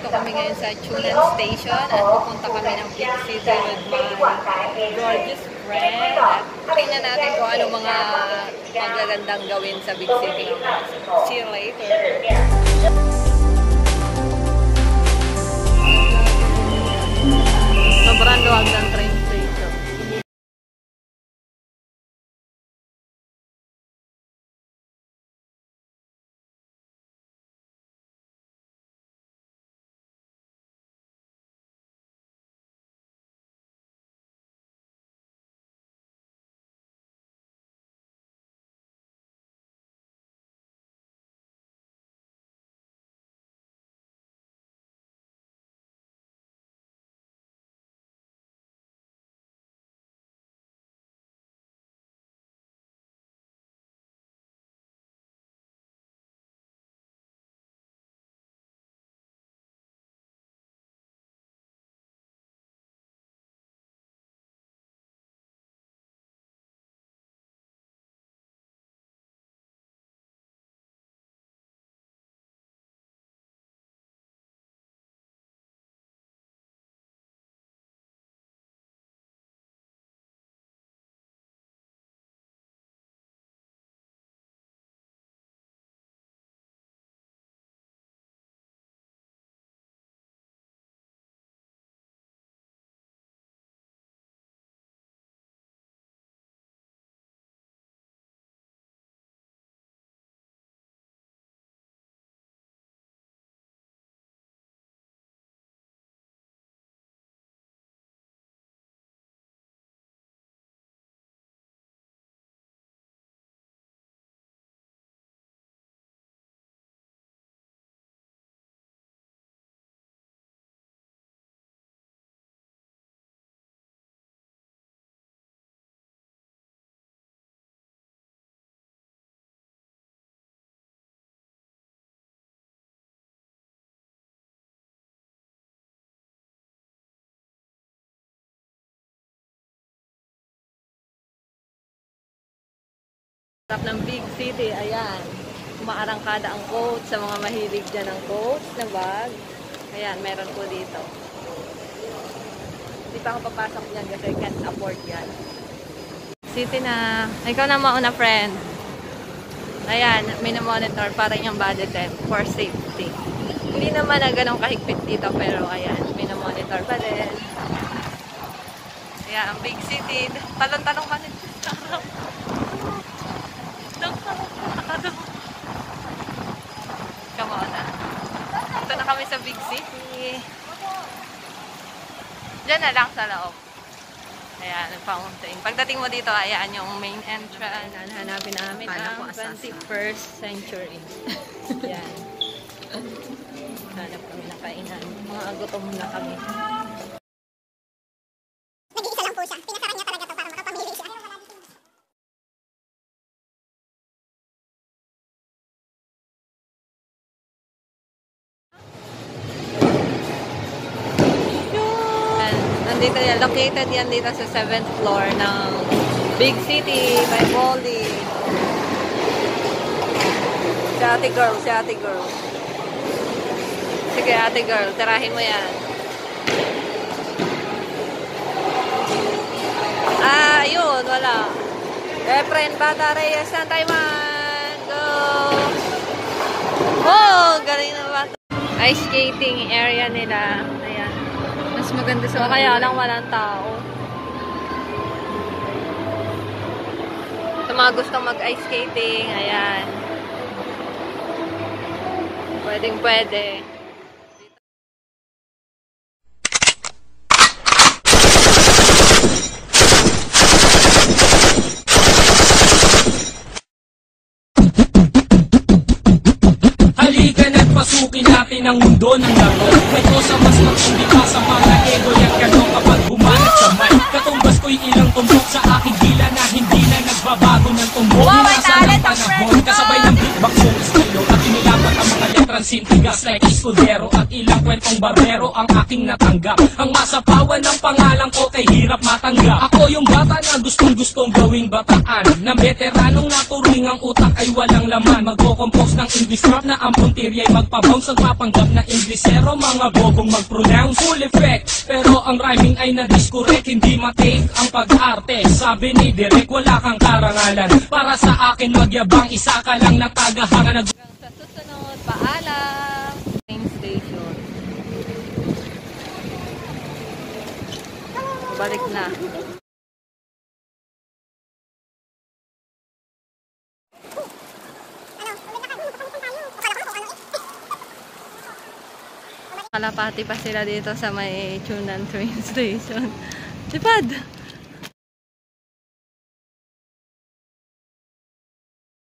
nandito kami ngayon sa Chulan Station at pupunta kami ng Big City with my gorgeous friend. At tingnan natin kung ano mga magagandang gawin sa Big City. See you later! Sobrang luwag ng train station. Sarap ng Big City, ayan. Umaarangkada ang coach sa mga mahilig dyan ng coach na bag. Ayan, meron po dito. Hindi pa ako papasok dyan kasi I can't afford yan. City na. Ikaw na mauna, friend. Ayan, minamonitor para yung body temp for safety. Hindi naman na ganun kahigpit dito pero ayan, minamonitor pa din. Ayan, ang Big City. Talon-talong ka nito. Come on na. Ito na kami sa Big City. Diyan na lang sa loob. Ayan, ang fountain. Pagdating mo dito, ayan yung main entrance. Hanapin namin ang 21st century. Ayan. Hanap kami na kainan. Mga gutom na kami. Nag-iisa lang po siya. Pinasara niya talaga to para makapamili siya. Nandito yan, located yan dito sa 7th floor ng Big City by Molly. Si ate girl, si ate girl. Sige ate girl, tirahin mo yan. Ah, ayun, wala. Friend, Bata Reyes ng Taiwan. Go! Oh, galing na bata. Ice skating area nila. Ayan. Mas maganda sa kaya lang walang tao. Sa mga gustong mag-ice skating, ayan. Pwedeng pwede. Halika na't pasukin natin ang mundo ng laro. May kosa mas magsundi pa sa mga ego yan kano kapag humanap sa mic. Katumbas ko'y ilang tumbok sa aking dila na hindi na nagbabago ng tumbok. Nasa ng panahon, kasabay ng beatbox yung estilo at inilapat ang mga letrang sintigas like Escudero at ilang kwentong barbero ang aking natanggap. Ang masapawan ng pangalan ko kay hirap matanggap. Ako yung bata na gustong gawing bataan, na veteranong naturing ang utak ay walang laman. Magko-compose ng English rap na ang puntirya'y magpabounce. Ang papanggap na Inglesero, mga bobong mag-pronounce. Full effect, pero ang rhyming ay na-discorrect. Hindi matake ang pag-arte. Sabi ni Direk, wala kang karangalan. Para sa akin magyabang, isa ka lang na tagahanga. Sa susunod, paalam! Train station. Balik na. Kalapati pa sila dito sa may Chunan train station. Lipad!